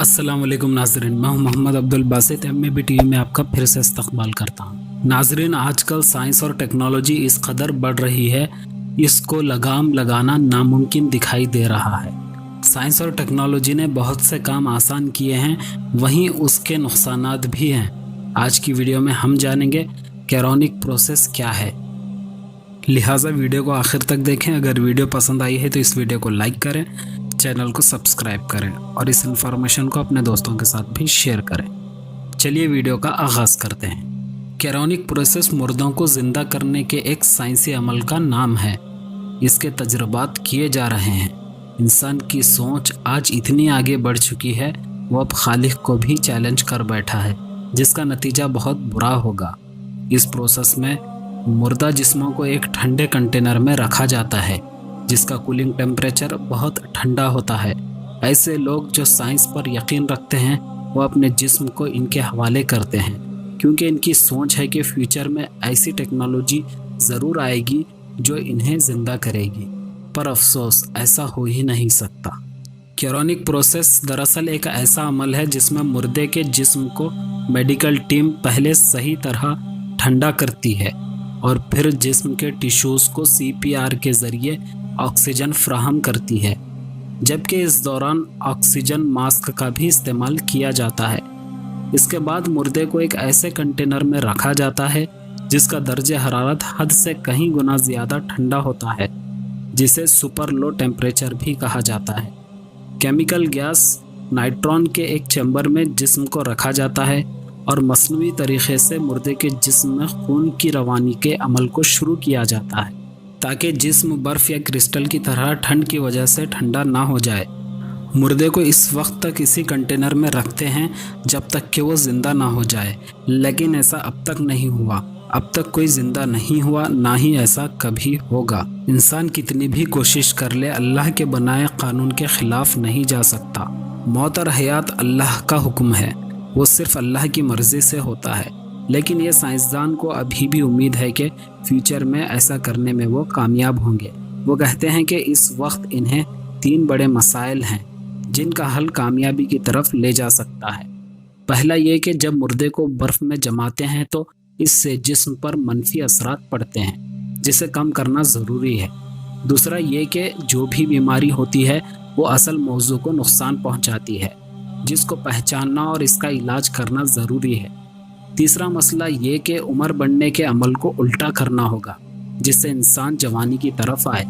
अस्सलाम वालेकुम नाज़रीन, मैं हूं मोहम्मद अब्दुल बासित MAB TV में आपका फिर से इस्तकबाल करता हूं। नाज़रीन, आजकल साइंस और टेक्नोलॉजी इस कदर बढ़ रही है, इसको लगाम लगाना नामुमकिन दिखाई दे रहा है। साइंस और टेक्नोलॉजी ने बहुत से काम आसान किए हैं, वहीं उसके नुकसानात भी हैं। आज की वीडियो में हम जानेंगे कैरोनिक प्रोसेस क्या है, लिहाजा वीडियो को आखिर तक देखें। अगर वीडियो पसंद आई है तो इस वीडियो को लाइक करें, चैनल को सब्सक्राइब करें और इस इन्फॉर्मेशन को अपने दोस्तों के साथ भी शेयर करें। चलिए वीडियो का आगाज़ करते हैं। कैरोनिक प्रोसेस मुर्दों को ज़िंदा करने के एक साइंसी अमल का नाम है। इसके तजुर्बात किए जा रहे हैं। इंसान की सोच आज इतनी आगे बढ़ चुकी है, वो अब खालिक को भी चैलेंज कर बैठा है, जिसका नतीजा बहुत बुरा होगा। इस प्रोसेस में मुर्दा जिस्मों को एक ठंडे कंटेनर में रखा जाता है, जिसका कूलिंग टेम्परेचर बहुत ठंडा होता है। ऐसे लोग जो साइंस पर यकीन रखते हैं, वो अपने जिस्म को इनके हवाले करते हैं, क्योंकि इनकी सोच है कि फ्यूचर में ऐसी टेक्नोलॉजी ज़रूर आएगी जो इन्हें ज़िंदा करेगी। पर अफसोस, ऐसा हो ही नहीं सकता। कैरोनिक प्रोसेस दरअसल एक ऐसा अमल है जिसमें मुर्दे के जिस्म को मेडिकल टीम पहले सही तरह ठंडा करती है और फिर जिस्म के टिश्यूज़ को CPR के ज़रिए ऑक्सीजन फ्राहम करती है, जबकि इस दौरान ऑक्सीजन मास्क का भी इस्तेमाल किया जाता है। इसके बाद मुर्दे को एक ऐसे कंटेनर में रखा जाता है जिसका दर्जे हरारत हद से कहीं गुना ज़्यादा ठंडा होता है, जिसे सुपर लो टेम्परेचर भी कहा जाता है। केमिकल गैस नाइट्रॉन के एक चैम्बर में जिस्म को रखा जाता है और मसनूई तरीक़े से मुर्दे के जिस्म में खून की रवानी के अमल को शुरू किया जाता है, ताकि जिस्म बर्फ़ या क्रिस्टल की तरह ठंड की वजह से ठंडा ना हो जाए। मुर्दे को इस वक्त तक इसी कंटेनर में रखते हैं जब तक कि वो ज़िंदा ना हो जाए, लेकिन ऐसा अब तक नहीं हुआ। अब तक कोई ज़िंदा नहीं हुआ, ना ही ऐसा कभी होगा। इंसान कितनी भी कोशिश कर ले, अल्लाह के बनाए कानून के ख़िलाफ़ नहीं जा सकता। मौत और हयात अल्लाह का हुक्म है, वो सिर्फ़ अल्लाह की मर्ज़ी से होता है। लेकिन ये साइंसदान को अभी भी उम्मीद है कि फ्यूचर में ऐसा करने में वो कामयाब होंगे। वो कहते हैं कि इस वक्त इन्हें 3 बड़े मसाइल हैं जिनका हल कामयाबी की तरफ ले जा सकता है। पहला ये कि जब मुर्दे को बर्फ़ में जमाते हैं तो इससे जिस्म पर मनफी असरात पड़ते हैं, जिसे कम करना ज़रूरी है। दूसरा ये कि जो भी बीमारी होती है वो असल मौजू को नुकसान पहुँचाती है, जिसको पहचानना और इसका इलाज करना ज़रूरी है। तीसरा मसला ये कि उम्र बढ़ने के अमल को उल्टा करना होगा, जिससे इंसान जवानी की तरफ आए।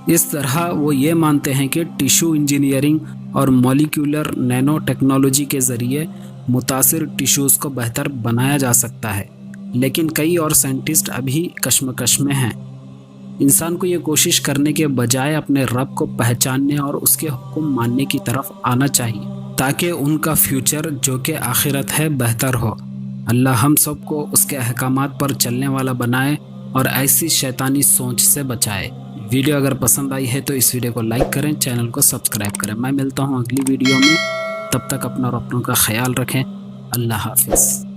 इस तरह वो ये मानते हैं कि टिश्यू इंजीनियरिंग और मॉलिक्यूलर नैनो टेक्नोलॉजी के ज़रिए मुतासिर टिश्यूज़ को बेहतर बनाया जा सकता है, लेकिन कई और साइंटिस्ट अभी कश्मकश में हैं। इंसान को ये कोशिश करने के बजाय अपने रब को पहचानने और उसके हुक्म मानने की तरफ आना चाहिए, ताकि उनका फ्यूचर जो कि आखिरत है बेहतर हो। अल्लाह हम सब को उसके अहकामात पर चलने वाला बनाए और ऐसी शैतानी सोच से बचाए। वीडियो अगर पसंद आई है तो इस वीडियो को लाइक करें, चैनल को सब्सक्राइब करें। मैं मिलता हूँ अगली वीडियो में, तब तक अपना और अपनों का ख्याल रखें। अल्लाह हाफिज़।